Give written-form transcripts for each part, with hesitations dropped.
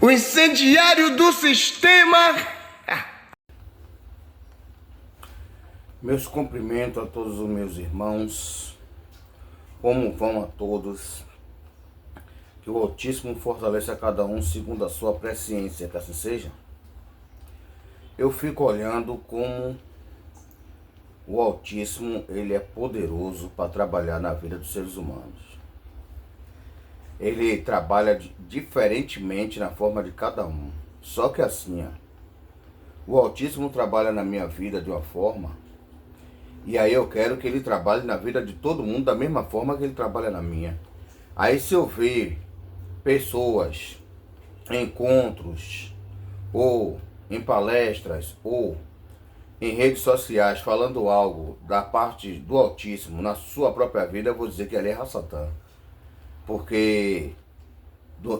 O incendiário do sistema. Meus cumprimentos a todos os meus irmãos. Como vão a todos? Que o Altíssimo fortaleça a cada um segundo a sua presciência, que assim seja. Eu fico olhando como o Altíssimo, ele é poderoso para trabalhar na vida dos seres humanos. Ele trabalha diferentemente na forma de cada um. Só que assim, o Altíssimo trabalha na minha vida de uma forma, e aí eu quero que ele trabalhe na vida de todo mundo da mesma forma que ele trabalha na minha. Aí se eu ver pessoas, encontros, ou em palestras, ou em redes sociais falando algo da parte do Altíssimo na sua própria vida, eu vou dizer que ali é Rassatã. Porque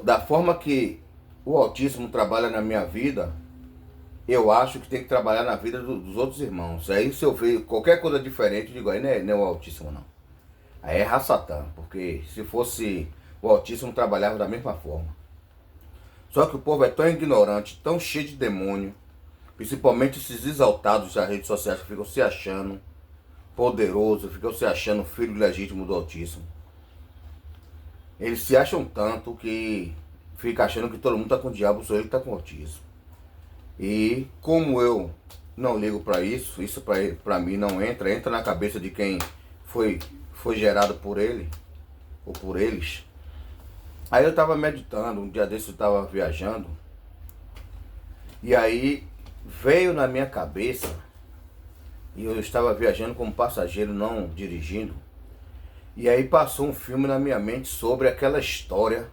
da forma que o Altíssimo trabalha na minha vida, eu acho que tem que trabalhar na vida dos outros irmãos. Aí se eu ver qualquer coisa diferente, eu digo, aí não é o Altíssimo não. Aí é Rassatã, porque se fosse o Altíssimo trabalhava da mesma forma. Só que o povo é tão ignorante, tão cheio de demônio, principalmente esses exaltados das redes sociais que ficam se achando poderoso, ficam se achando filho legítimo do Altíssimo. Eles se acham tanto que fica achando que todo mundo está com o diabo, só ele que está com o Altíssimo. E como eu não ligo para isso, isso para mim não entra na cabeça de quem foi gerado por ele, ou por eles. Aí eu estava meditando, um dia desse eu estava viajando, e aí veio na minha cabeça, e eu estava viajando como passageiro, não dirigindo, e aí passou um filme na minha mente sobre aquela história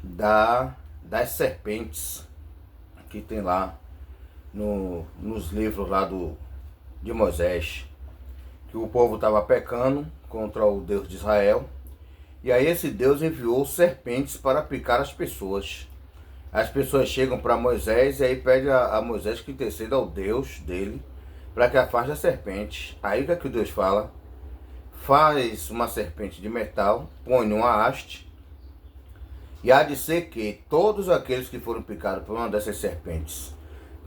das serpentes que tem lá nos livros lá de Moisés, que o povo estava pecando contra o Deus de Israel, e aí esse Deus enviou serpentes para picar as pessoas. As pessoas chegam para Moisés e aí pedem a Moisés que interceda ao Deus dele para que afaste a serpente. Aí o que é que Deus fala? Faz uma serpente de metal, põe numa haste, e há de ser que todos aqueles que foram picados por uma dessas serpentes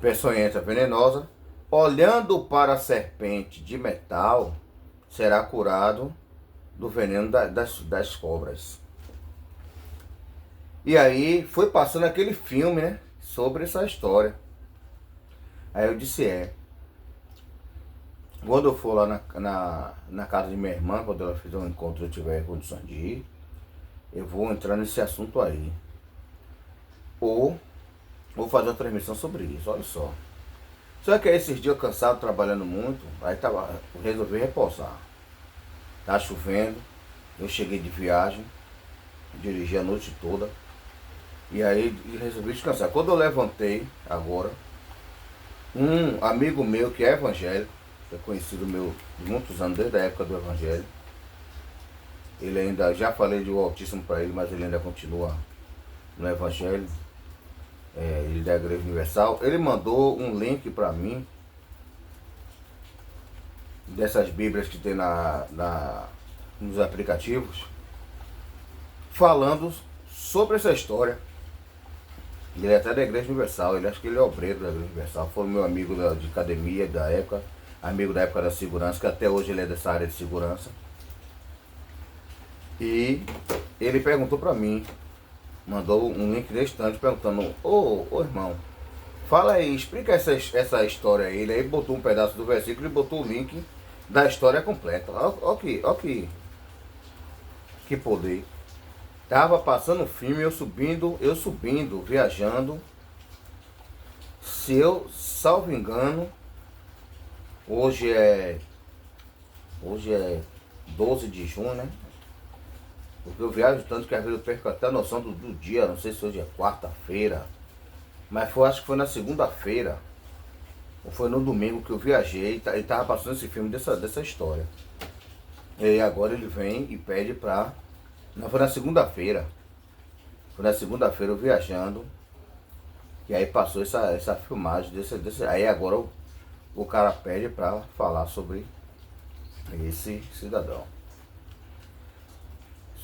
peçonhenta venenosa, olhando para a serpente de metal, será curado do veneno das cobras. E aí foi passando aquele filme, né, sobre essa história. Aí eu disse, quando eu for lá na casa de minha irmã, quando ela fizer um encontro e eu tiver condições de ir, eu vou entrar nesse assunto aí. Ou vou fazer uma transmissão sobre isso, olha só. Só que esses dias eu cansado, trabalhando muito, aí resolvi repousar. Tá chovendo, eu cheguei de viagem, dirigi a noite toda, e aí resolvi descansar. Quando eu levantei agora, um amigo meu que é evangélico, que é conhecido meu de muitos anos, desde a época do evangelho, ele ainda, já falei de o Altíssimo para ele, mas ele ainda continua no evangelho, ele da Igreja Universal. Ele mandou um link para mim dessas bíblias que tem nos aplicativos, falando sobre essa história. Ele é até da Igreja Universal, ele acho que ele é obreiro da Igreja Universal, foi meu amigo de academia da época, amigo da época da segurança, que até hoje ele é dessa área de segurança. E ele perguntou pra mim, mandou um link desse tanto, perguntando, ô irmão, fala aí, explica essa história aí. Ele aí botou um pedaço do versículo e botou o link da história completa. Ó que poder. Tava passando o filme, eu subindo, viajando. Se eu, salvo engano, hoje é 12 de junho, né? Porque eu viajo tanto que às vezes eu perco até a noção do dia, não sei se hoje é quarta-feira, mas acho que foi na segunda-feira, ou foi no domingo que eu viajei e tava passando esse filme dessa história. E agora ele vem e pede pra... Não, foi na segunda-feira. Foi na segunda-feira eu viajando. E aí passou essa filmagem desse. Aí agora o cara pede pra falar sobre esse cidadão.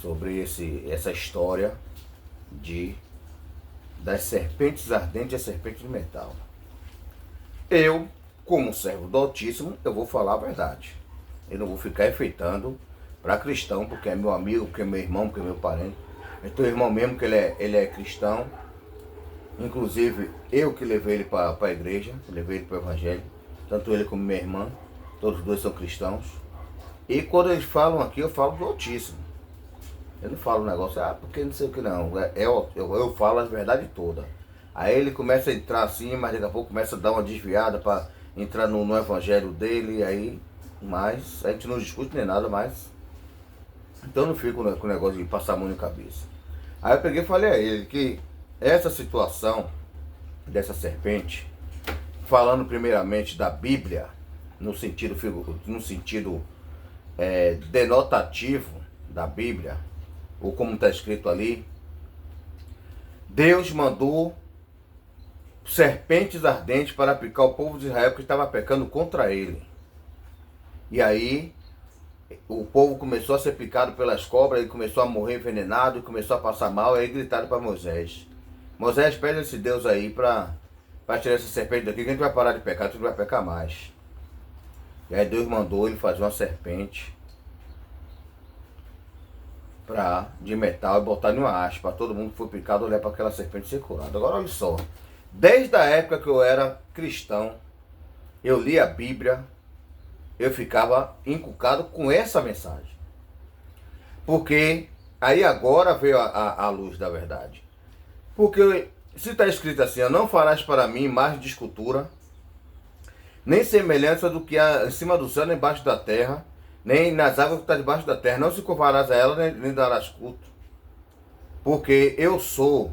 Sobre essa história de das serpentes ardentes e a serpente de metal. Eu, como servo do Altíssimo, eu vou falar a verdade. Eu não vou ficar enfeitando para cristão, porque é meu amigo, porque é meu irmão, porque é meu parente. Eu tenho irmão mesmo que ele é cristão. Inclusive, eu que levei ele para a igreja, levei ele para o evangelho. Tanto ele como minha irmã, todos dois são cristãos. E quando eles falam aqui, eu falo do Altíssimo. Eu não falo um negócio, porque não sei o que não. Eu falo a verdade toda. Aí ele começa a entrar assim, mas daqui a pouco começa a dar uma desviada para entrar no evangelho dele, aí, mas a gente não discute nem nada mais. Então eu não fico com o negócio de passar a mão na cabeça. Aí eu peguei e falei a ele que essa situação dessa serpente, falando primeiramente da Bíblia, no sentido denotativo da Bíblia, ou como está escrito ali, Deus mandou serpentes ardentes para picar o povo de Israel que estava pecando contra ele. E aí o povo começou a ser picado pelas cobras, ele começou a morrer envenenado, e começou a passar mal, e aí gritaram para Moisés. Moisés, pede esse Deus aí para tirar essa serpente daqui, que a gente vai parar de pecar, a gente não vai pecar mais. E aí Deus mandou ele fazer uma serpente de metal e botar em uma haste, para todo mundo que foi picado olhar para aquela serpente ser curado. Agora olha só, desde a época que eu era cristão, eu li a Bíblia, eu ficava encucado com essa mensagem. Porque aí agora veio a luz da verdade. Porque se está escrito assim, não farás para mim imagem de escultura, nem semelhança do que há em cima do céu, nem embaixo da terra, nem nas águas que está debaixo da terra. Não se curvarás a ela, nem darás culto. Porque eu sou.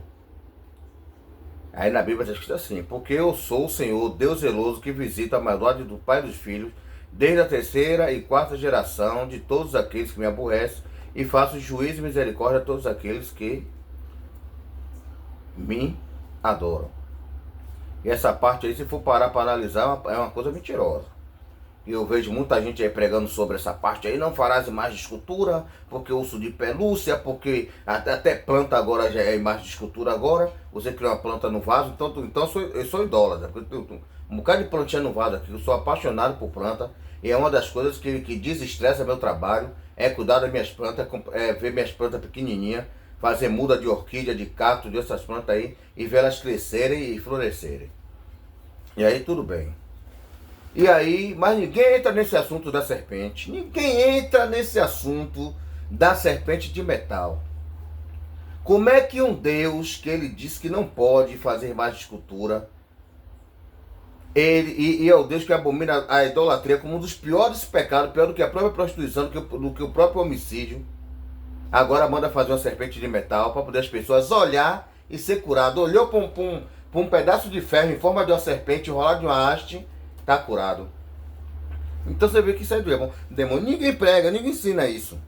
Aí na Bíblia está escrito assim, porque eu sou o Senhor, Deus zeloso, que visita a maldade do pai e dos filhos, desde a terceira e quarta geração de todos aqueles que me aborrecem, e faço juízo e misericórdia a todos aqueles que me adoram. E essa parte aí, se for parar para analisar, é uma coisa mentirosa. E eu vejo muita gente aí pregando sobre essa parte aí, não farás imagem de escultura, porque urso de pelúcia, porque até planta agora já é imagem de escultura agora. Você cria uma planta no vaso, então eu sou idólatra. Um bocado de plantinha no vaso aqui, eu sou apaixonado por planta. E é uma das coisas que desestressa meu trabalho, é cuidar das minhas plantas, ver minhas plantas pequenininhas, fazer muda de orquídea, de cacto, dessas plantas aí, e ver elas crescerem e florescerem. E aí tudo bem. E aí, mas ninguém entra nesse assunto da serpente. Ninguém entra nesse assunto da serpente de metal. Como é que um Deus que ele diz que não pode fazer mais escultura, e é o Deus que abomina a idolatria como um dos piores pecados, pior do que a própria prostituição, do que o próprio homicídio, agora manda fazer uma serpente de metal para poder as pessoas olhar e ser curado. Olhou para um pedaço de ferro em forma de uma serpente enrolado de uma haste, está curado. Então você vê que isso é demônio. Ninguém prega, ninguém ensina isso.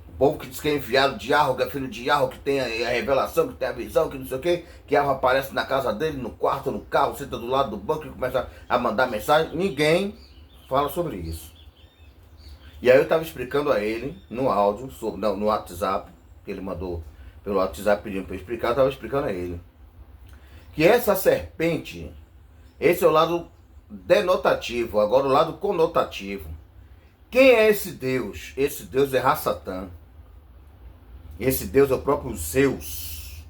O povo que diz que é enviado de Yahweh, que é filho de Yahweh, que tem a revelação, que tem a visão, que não sei o que Yahweh aparece na casa dele, no quarto, no carro, senta do lado do banco e começa a mandar mensagem. Ninguém fala sobre isso. E aí eu estava explicando a ele no áudio, no WhatsApp, que ele mandou pelo WhatsApp pedindo para eu explicar, eu estava explicando a ele que essa serpente, esse é o lado denotativo, agora o lado conotativo. Quem é esse Deus? Esse Deus é Ra-Satã. Esse Deus é o próprio Zeus.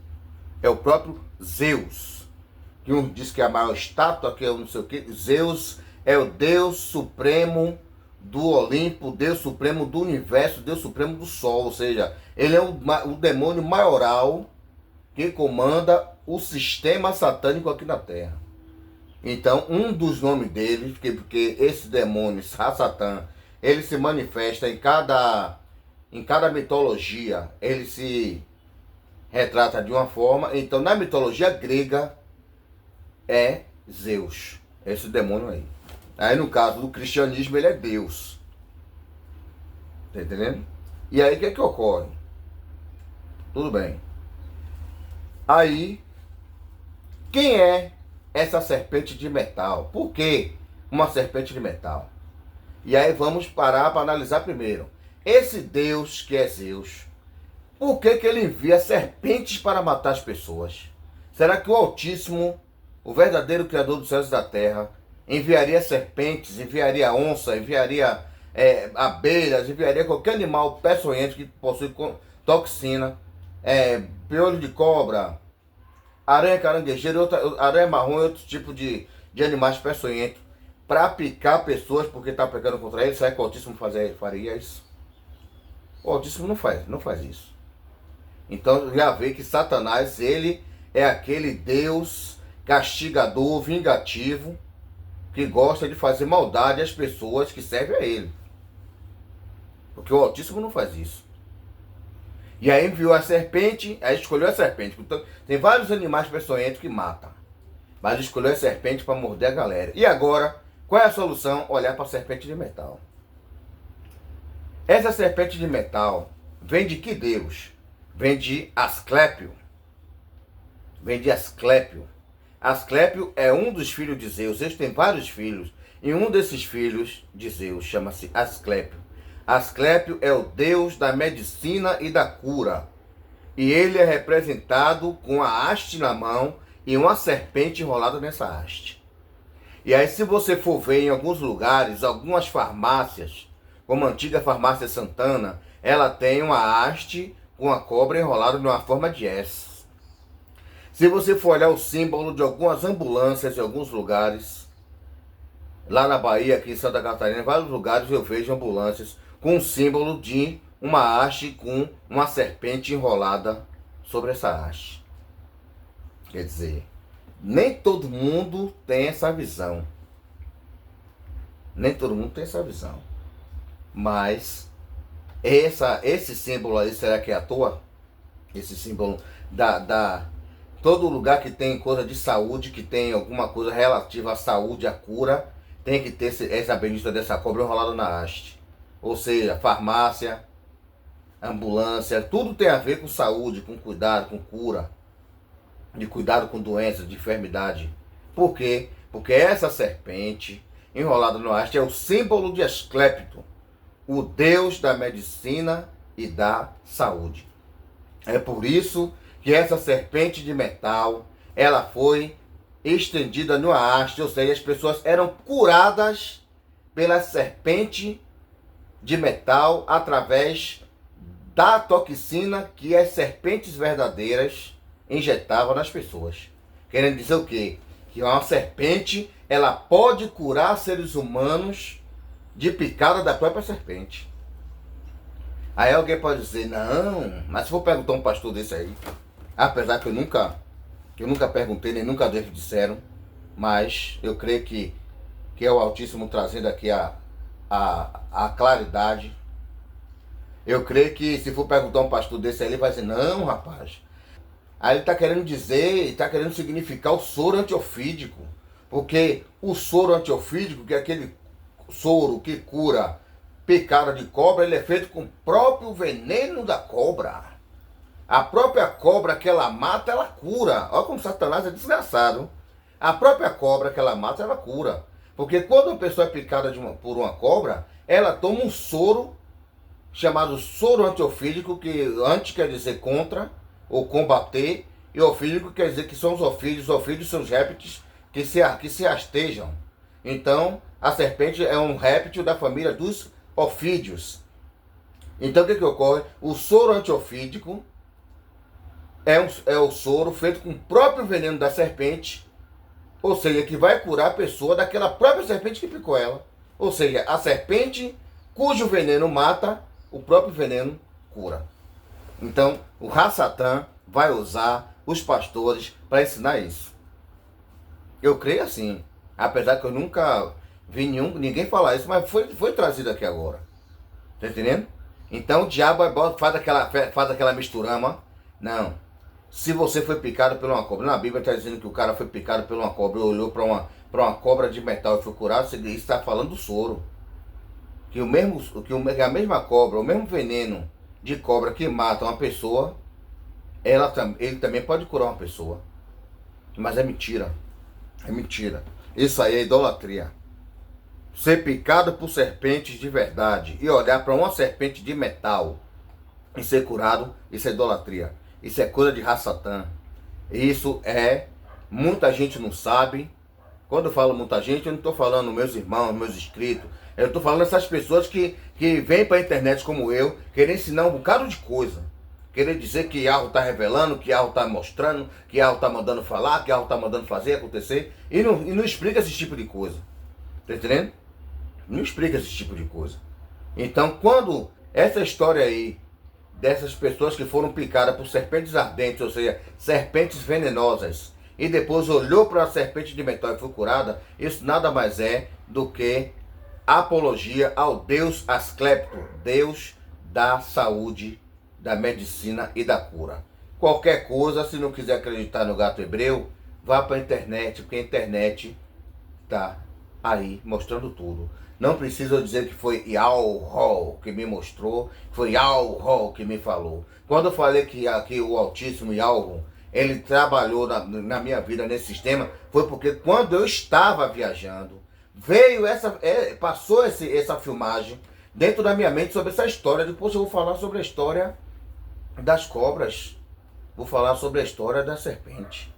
É o próprio Zeus. Que um diz que é a maior estátua, que é não sei o que. Zeus é o Deus supremo do Olimpo, Deus supremo do universo, Deus supremo do sol. Ou seja, ele é o demônio maioral que comanda o sistema satânico aqui na Terra. Então, um dos nomes dele, porque esse demônio, Ra-Satã, ele se manifesta em cada mitologia, ele se retrata de uma forma. Então, na mitologia grega, é Zeus, esse demônio aí. Aí, no caso do cristianismo, ele é Deus. Tá entendendo? E aí, o que é que ocorre? Tudo bem. Aí, quem é essa serpente de metal? Por que uma serpente de metal? E aí vamos parar para analisar primeiro. Esse Deus que é Zeus, por que ele envia serpentes para matar as pessoas? Será que o Altíssimo, o verdadeiro Criador dos céus e da terra, enviaria serpentes, enviaria onça, enviaria abelhas, enviaria qualquer animal peçonhento que possui toxina, piolho de cobra, aranha caranguejeira, aranha marrom e outros tipos de animais peçonhentos para picar pessoas porque está pecando contra eles? Será que o Altíssimo faria isso? O Altíssimo não faz isso. Então já vê que Satanás, ele é aquele Deus castigador, vingativo, que gosta de fazer maldade às pessoas que servem a ele. Porque o Altíssimo não faz isso. E aí enviou a serpente, aí escolheu a serpente. Então, tem vários animais peçonhentos que matam. Mas escolheu a serpente para morder a galera. E agora, qual é a solução? Olhar para a serpente de metal. Essa serpente de metal vem de que Deus? Vem de Asclépio. Vem de Asclépio. Asclépio é um dos filhos de Zeus. Eles têm vários filhos. E um desses filhos de Zeus chama-se Asclépio. Asclépio é o deus da medicina e da cura. E ele é representado com a haste na mão e uma serpente enrolada nessa haste. E aí, se você for ver em alguns lugares, algumas farmácias, como a antiga farmácia Santana, ela tem uma haste com a cobra enrolada numa forma de S. Se você for olhar o símbolo de algumas ambulâncias em alguns lugares, lá na Bahia, aqui em Santa Catarina, em vários lugares eu vejo ambulâncias com o símbolo de uma haste com uma serpente enrolada sobre essa haste. Quer dizer, nem todo mundo tem essa visão. Nem todo mundo tem essa visão. Mas esse símbolo aí, será que é à toa? Esse símbolo todo lugar que tem coisa de saúde, que tem alguma coisa relativa à saúde, à cura, tem que ter essa bendita dessa cobra enrolada na haste. Ou seja, farmácia, ambulância, tudo tem a ver com saúde, com cuidado, com cura, de cuidado com doenças, de enfermidade. Por quê? Porque essa serpente enrolada no haste é o símbolo de Asclépio, o deus da medicina e da saúde. É por isso que essa serpente de metal, ela foi estendida no haste, ou seja, as pessoas eram curadas pela serpente de metal através da toxina que as serpentes verdadeiras injetavam nas pessoas. Querendo dizer o quê? Que uma serpente, ela pode curar seres humanos de picada da própria serpente. Aí alguém pode dizer, não, mas se for perguntar um pastor desse aí, apesar que eu nunca perguntei, nem nunca eles disseram, mas eu creio que é o Altíssimo trazendo aqui a claridade. Eu creio que se for perguntar um pastor desse aí, ele vai dizer, não, rapaz. Aí ele está querendo dizer, está querendo significar o soro antiofídico. Porque o soro antiofídico, que é aquele soro que cura picada de cobra, ele é feito com o próprio veneno da cobra. A própria cobra que ela mata, ela cura. Olha como Satanás é desgraçado. A própria cobra que ela mata, ela cura. Porque quando uma pessoa é picada por uma cobra, ela toma um soro chamado soro antiofídico, que anti quer dizer contra ou combater, e ofídico quer dizer que são os ofídeos são os répteis que se rastejam. Então, a serpente é um réptil da família dos ofídeos. Então, o que ocorre? O soro antiofídico é o soro feito com o próprio veneno da serpente, ou seja, que vai curar a pessoa daquela própria serpente que picou ela. Ou seja, a serpente cujo veneno mata, o próprio veneno cura. Então, o Ra-Satã vai usar os pastores para ensinar isso. Eu creio assim, apesar que eu nunca vi ninguém falar isso, mas foi trazido aqui agora. Tá entendendo? Então o diabo faz aquela misturama. Não. Se você foi picado por uma cobra, na Bíblia está dizendo que o cara foi picado por uma cobra e olhou para uma cobra de metal e foi curado, isso está falando do soro. Que a mesma cobra, o mesmo veneno de cobra que mata uma pessoa, ele também pode curar uma pessoa. Mas é mentira. É mentira. Isso aí é idolatria. Ser picado por serpentes de verdade e olhar para uma serpente de metal e ser curado, isso é idolatria. Isso é coisa de Ra-Satã. Isso muita gente não sabe. Quando eu falo muita gente, eu não estou falando meus irmãos, meus inscritos. Eu estou falando essas pessoas que vêm para a internet como eu, querem ensinar um bocado de coisa. Querer dizer que algo está revelando, que algo está mostrando, que algo está mandando falar, que algo está mandando fazer, acontecer. E não explica esse tipo de coisa. Tá entendendo? Não explica esse tipo de coisa. Então, quando essa história aí, dessas pessoas que foram picadas por serpentes ardentes, ou seja, serpentes venenosas, e depois olhou para a serpente de metal e foi curada, isso nada mais é do que apologia ao Deus Asclepto, Deus da saúde, da medicina e da cura. Qualquer coisa, se não quiser acreditar no gato hebreu, vá para a internet, porque a internet está aí mostrando tudo. Não precisa dizer que foi Yahweh que me mostrou, foi Yahweh que me falou. Quando eu falei que aqui o Altíssimo Yahweh, ele trabalhou na minha vida nesse sistema, foi porque quando eu estava viajando, passou essa filmagem dentro da minha mente sobre essa história. Depois eu vou falar sobre a história das cobras, vou falar sobre a história da serpente.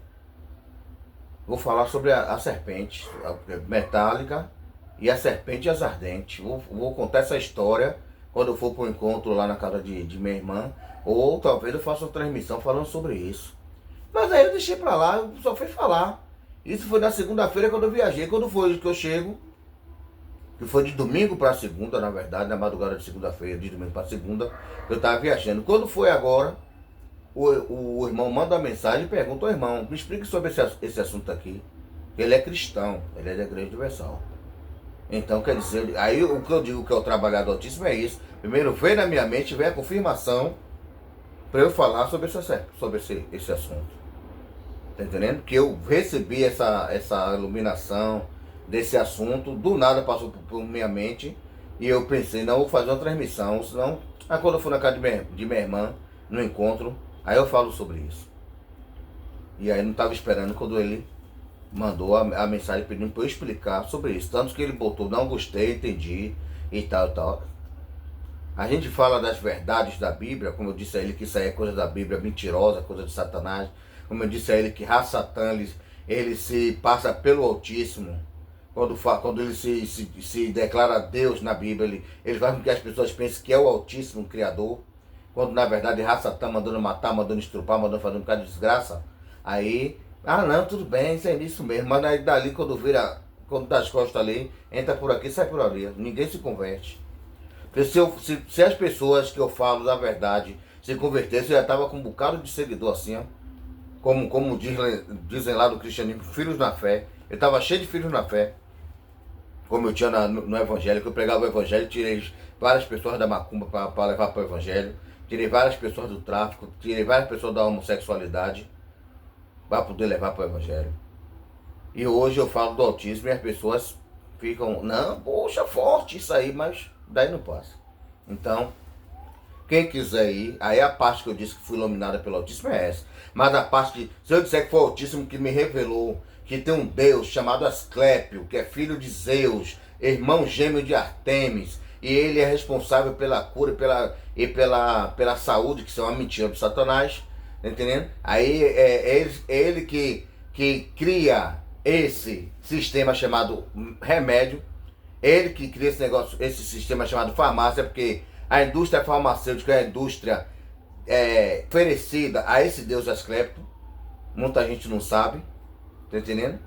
Vou falar sobre a serpente metálica e a serpente ardente. Vou contar essa história quando eu for para o encontro lá na casa de minha irmã. Ou talvez eu faça uma transmissão falando sobre isso. Mas aí eu deixei para lá, eu só fui falar. Isso foi na segunda-feira quando eu viajei. Quando foi que eu chego, que foi de domingo para segunda, na verdade, na madrugada de segunda-feira, de domingo para segunda, que eu estava viajando. Quando foi agora, o irmão manda uma mensagem e pergunta: irmão, me explique sobre esse assunto aqui. Ele é cristão, ele é da Igreja Universal. Então, quer dizer, aí o que eu digo que é o trabalhar do autismo é isso. Primeiro vem na minha mente, vem a confirmação para eu falar sobre esse assunto. Tá entendendo? Que eu recebi essa iluminação desse assunto, do nada passou por minha mente, e eu pensei, não, vou fazer uma transmissão, senão, aí quando eu fui na casa de minha irmã, no encontro, aí eu falo sobre isso. E aí não estava esperando quando ele mandou a mensagem pedindo para eu explicar sobre isso. Tanto que ele botou, não gostei, entendi, e tal, tal. A gente fala das verdades da Bíblia, como eu disse a ele que isso aí é coisa da Bíblia, mentirosa, coisa de Satanás. Como eu disse a ele que Ra-Satã, ele se passa pelo Altíssimo. Quando ele se declara Deus na Bíblia, ele faz com que as pessoas pensem que é o Altíssimo o Criador. Quando na verdade Ra-Satã mandando matar, mandando estrupar, mandando fazer um bocado de desgraça. Aí, não, tudo bem, isso é isso mesmo. Mas aí dali quando dá as costas ali, entra por aqui, sai por ali. Ninguém se converte. Se as pessoas que eu falo da verdade se convertessem, eu já estava com um bocado de seguidor assim, ó. Como dizem lá do cristianismo, filhos na fé. Eu estava cheio de filhos na fé. Como eu tinha no evangelho, que eu pregava o evangelho, tirei várias pessoas da macumba para levar para o evangelho. Tirei várias pessoas do tráfico, tirei várias pessoas da homossexualidade para poder levar para o evangelho. E hoje eu falo do autismo e as pessoas ficam, não, poxa, forte isso aí, mas daí não passa. Então, quem quiser ir, aí a parte que eu disse que fui iluminada pelo autismo é essa. Mas a parte de, se eu disser que foi o Altíssimo que me revelou que tem um Deus chamado Asclépio, que é filho de Zeus, irmão gêmeo de Artemis, e ele é responsável pela cura e pela saúde, que são uma mentira do Satanás, tá entendendo? Aí é ele que cria esse sistema chamado remédio, ele que cria esse sistema chamado farmácia, porque a indústria farmacêutica é a indústria oferecida a esse Deus Asclepto. Muita gente não sabe, tá entendendo?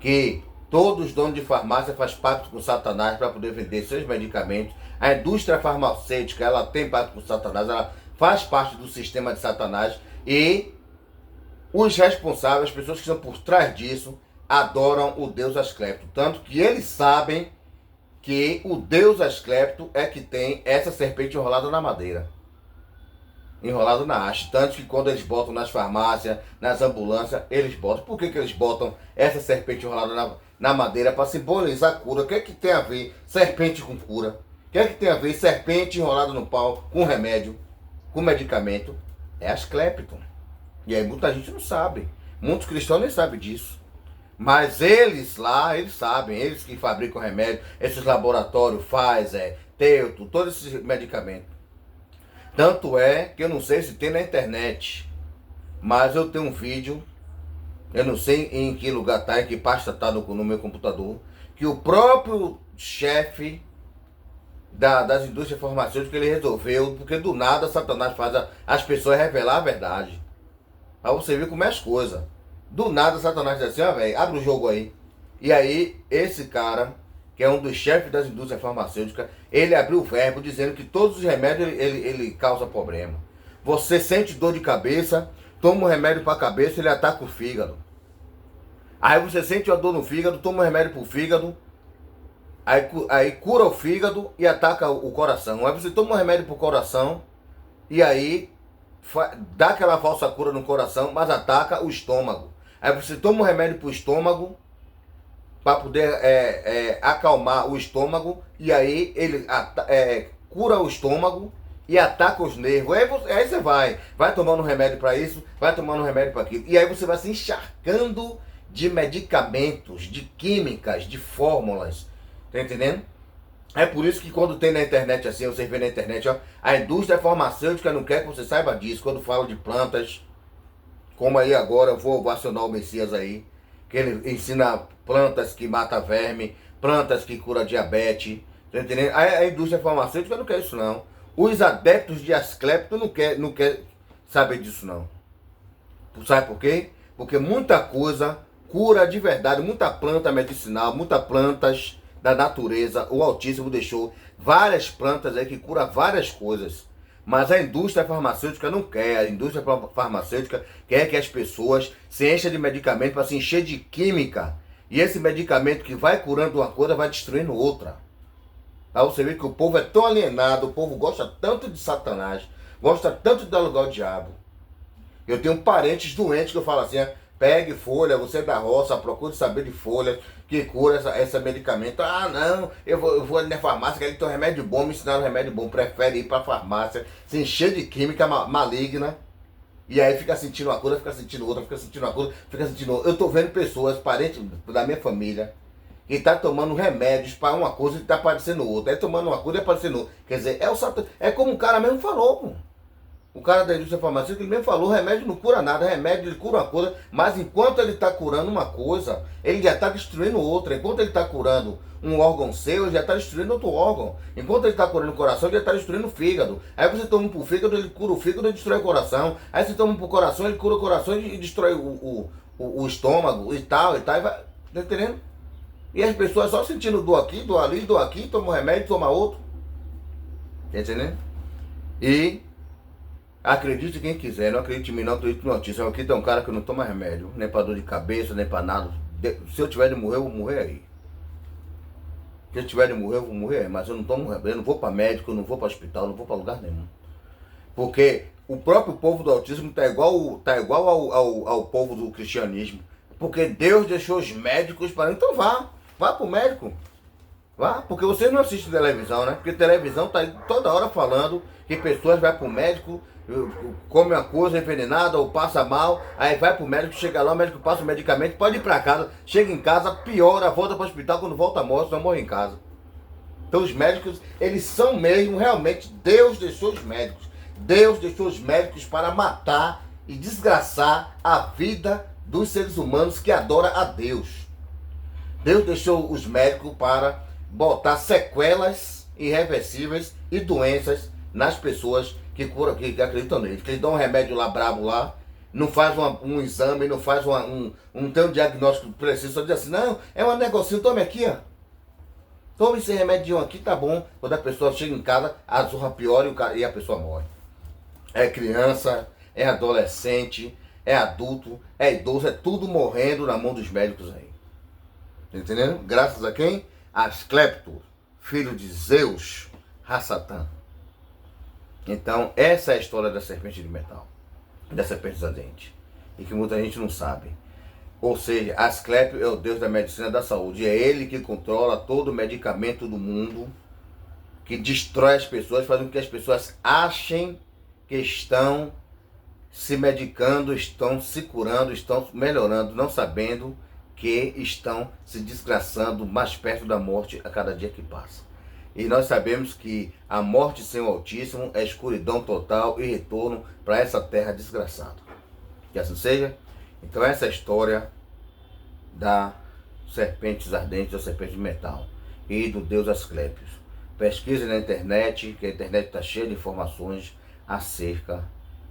Que todos os donos de farmácia fazem pacto com Satanás para poder vender seus medicamentos. A indústria farmacêutica, ela tem pacto com Satanás, ela faz parte do sistema de Satanás, e os responsáveis, as pessoas que estão por trás disso, adoram o Deus Asclepto. Tanto que eles sabem que o Deus Asclepto é que tem essa serpente enrolada na madeira. Enrolado na haste. Tanto que quando eles botam nas farmácias, nas ambulâncias, eles botam. Por que eles botam essa serpente enrolada na madeira? Para simbolizar a cura. O que é que tem a ver serpente com cura? O que é que tem a ver serpente enrolada no pau com remédio, com medicamento? É Asclepto. E aí muita gente não sabe. Muitos cristãos nem sabem disso. Mas eles lá, eles sabem. Eles que fabricam remédio, esses laboratórios, Pfizer, Teuto, todos esses medicamentos. Tanto é que eu não sei se tem na internet, mas eu tenho um vídeo, eu não sei em que lugar está, em que pasta está no meu computador, que o próprio chefe das indústrias farmacêuticas, ele resolveu, porque do nada Satanás faz as pessoas revelar a verdade. Aí você vê como é as coisas. Do nada Satanás diz assim, ó, velho, abre o jogo aí. E aí, esse cara, que é um dos chefes das indústrias farmacêuticas, ele abriu o verbo dizendo que todos os remédios ele causa problema. Você sente dor de cabeça, toma um remédio para a cabeça, ele ataca o fígado. Aí você sente uma dor no fígado, toma um remédio para o fígado, aí cura o fígado e ataca o coração. Aí você toma um remédio para o coração e aí dá aquela falsa cura no coração, mas ataca o estômago. Aí você toma um remédio para o estômago, para poder acalmar o estômago, e aí ele cura o estômago e ataca os nervos. Aí você vai tomando remédio para isso, vai tomando remédio para aquilo. E aí você vai se encharcando de medicamentos, de químicas, de fórmulas. Tá entendendo? É por isso que quando tem na internet assim, você vê na internet, ó, a indústria farmacêutica não quer que você saiba disso. Quando fala de plantas, como aí agora, eu vou acionar o Messias aí, que ele ensina plantas que matam verme, plantas que curam diabetes, tá entendendo? A indústria farmacêutica não quer isso não. Os adeptos de Asclepio não quer saber disso não. Sabe por quê? Porque muita coisa cura de verdade, muita planta medicinal, muitas plantas da natureza, o Altíssimo deixou várias plantas aí que curam várias coisas. Mas a indústria farmacêutica não quer. A indústria farmacêutica quer que as pessoas se enchem de medicamento para se encher de química. E esse medicamento que vai curando uma coisa vai destruindo outra. Aí você vê que o povo é tão alienado, o povo gosta tanto de Satanás, gosta tanto de dar lugar ao diabo. Eu tenho parentes doentes que eu falo assim, pegue folha, você é da roça, procure saber de folha que cura esse medicamento. Ah, não, eu vou ali na farmácia, quero ter um remédio bom, me ensinaram um remédio bom, prefere ir para a farmácia, se encher de química maligna, e aí fica sentindo uma coisa, fica sentindo outra, fica sentindo uma coisa, fica sentindo outra. Eu estou vendo pessoas, parentes da minha família, que está tomando remédios para uma coisa e está aparecendo outra, aí tomando uma coisa e aparecendo outra. Quer dizer, é como o cara mesmo falou, pô. O cara da indústria farmacêutica, ele mesmo falou, remédio não cura nada, remédio ele cura uma coisa, mas enquanto ele está curando uma coisa, ele já está destruindo outra. Enquanto ele está curando um órgão seu, ele já está destruindo outro órgão. Enquanto ele está curando o coração, ele já está destruindo o fígado. Aí você toma um pro fígado, ele cura o fígado e destrói o coração. Aí você toma um pro coração, ele cura o coração e destrói o estômago e tal, e vai, tá entendendo? E as pessoas só sentindo dor aqui, dor ali, dor aqui, toma um remédio, toma outro. Tá entendendo? E acredite quem quiser, não acredite em mim, não acredite no Altíssimo. Aqui tem um cara que não toma remédio, nem para dor de cabeça, nem para nada. Se eu tiver de morrer, eu vou morrer aí. Se eu tiver de morrer, eu vou morrer aí. Mas eu não tomo remédio, eu não vou para médico, eu não vou para hospital, eu não vou para lugar nenhum. Porque o próprio povo do Altíssimo tá igual ao povo do cristianismo. Porque Deus deixou os médicos para... Então vá para o médico. Vá, porque vocês não assistem televisão, né? Porque televisão tá aí toda hora falando que pessoas vão para o médico, come uma coisa envenenada ou passa mal, aí vai pro médico, chega lá, o médico passa o medicamento, pode ir para casa, chega em casa, piora, volta para o hospital, quando volta morto, não morre em casa. Então os médicos, eles são mesmo, realmente, Deus deixou os médicos. Deus deixou os médicos para matar e desgraçar a vida dos seres humanos que adoram a Deus. Deus deixou os médicos para botar sequelas irreversíveis e doenças nas pessoas que acreditam nele. Que eles dão um remédio lá brabo lá, não faz um exame, não faz não tem um diagnóstico preciso, só diz assim, não, é um negocinho, tome aqui, ó. Tome esse remedinho aqui, tá bom. Quando a pessoa chega em casa, a zorra piora e a pessoa morre. É criança, é adolescente, é adulto, é idoso, é tudo morrendo na mão dos médicos aí. Entendendo? Graças a quem? Asclepio, filho de Zeus, Rassatã. Então, essa é a história da serpente de metal, da serpente ardente, e que muita gente não sabe. Ou seja, Asclepio é o deus da medicina e da saúde, é ele que controla todo o medicamento do mundo, que destrói as pessoas, fazendo com que as pessoas achem que estão se medicando, estão se curando, estão melhorando, não sabendo que estão se desgraçando mais perto da morte a cada dia que passa. E nós sabemos que a morte sem o Altíssimo é escuridão total e retorno para essa terra desgraçada. Que assim seja. Então essa é a história da serpentes ardentes, da serpente de metal e do deus Asclépios. Pesquise na internet, que a internet está cheia de informações acerca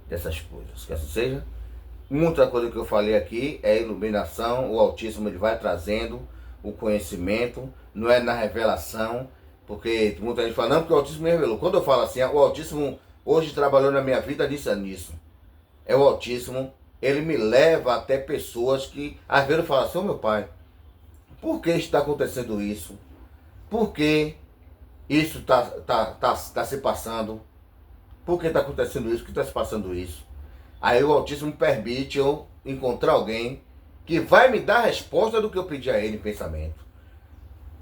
dessas coisas. Que assim seja. Muita coisa que eu falei aqui é iluminação, o Altíssimo ele vai trazendo o conhecimento, não é na revelação, porque muita gente fala, não, porque o Altíssimo me revelou. Quando eu falo assim, o Altíssimo hoje trabalhou na minha vida nisso. É o Altíssimo, ele me leva até pessoas que às vezes falam assim, meu pai, por que está acontecendo isso? Por que isso está se passando? Por que está acontecendo isso? Por que está se passando isso? Aí o Altíssimo permite eu encontrar alguém que vai me dar a resposta do que eu pedi a ele em pensamento.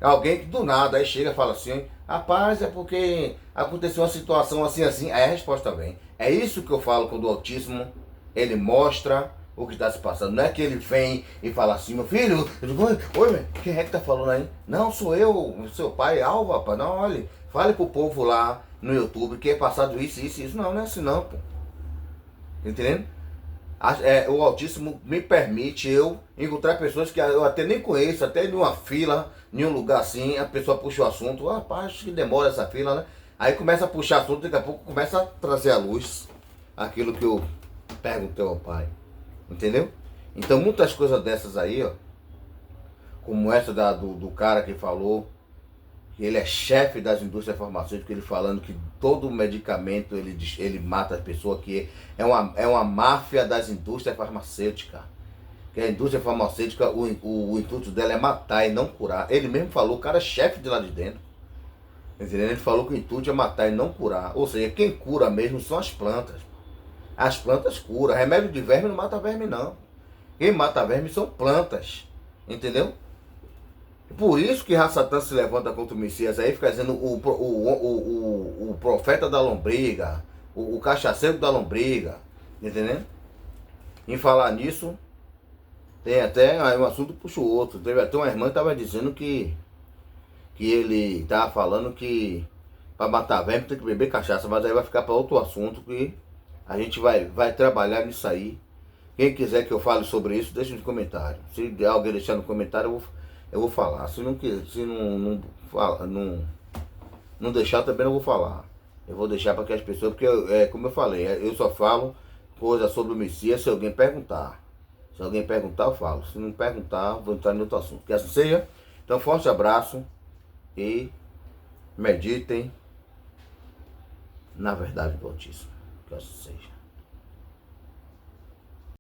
Alguém que do nada aí chega e fala assim, rapaz, é porque aconteceu uma situação assim, assim, aí a resposta vem. É isso que eu falo quando o Altíssimo, ele mostra o que está se passando. Não é que ele vem e fala assim, meu filho, eu digo, oi, quem é que está falando aí? Não, sou eu, seu pai, Alva, rapaz, não, olha, fale pro povo lá no YouTube que é passado isso. Não, não é assim não, pô. Entendendo? O Altíssimo me permite eu encontrar pessoas que eu até nem conheço, até em uma fila, em um lugar assim, a pessoa puxa o assunto, rapaz, acho que demora essa fila, né? Aí começa a puxar assunto, daqui a pouco começa a trazer à luz aquilo que eu perguntei ao pai. Entendeu? Então muitas coisas dessas aí, ó, como essa do cara que falou, que ele é chefe das indústrias farmacêuticas, ele falando que todo medicamento ele mata as pessoas, que é uma máfia das indústrias farmacêuticas. Que a indústria farmacêutica, o intuito dela é matar e não curar. Ele mesmo falou, o cara é chefe de lá de dentro. Entendeu? Ele falou que o intuito é matar e não curar. Ou seja, quem cura mesmo são as plantas. As plantas curam. Remédio de verme não mata verme, não. Quem mata verme são plantas. Entendeu? Por isso que Rassatã se levanta contra o Messias aí, fica dizendo o profeta da lombriga, o cachaceiro da lombriga, entendeu? Em falar nisso, tem até aí um assunto puxa o outro. Teve até uma irmã que estava dizendo que ele estava falando que para matar verme tem que beber cachaça, mas aí vai ficar para outro assunto que a gente vai trabalhar nisso aí. Quem quiser que eu fale sobre isso, deixa no comentário. Se alguém deixar no comentário, eu vou falar. Se não deixar, também não vou falar. Eu vou deixar para que as pessoas, porque como eu falei, eu só falo coisa sobre o Messias se alguém perguntar. Se alguém perguntar, eu falo. Se não perguntar, vou entrar em outro assunto. Que assim seja. Então, forte abraço e meditem na verdade do Altíssimo. Que assim seja.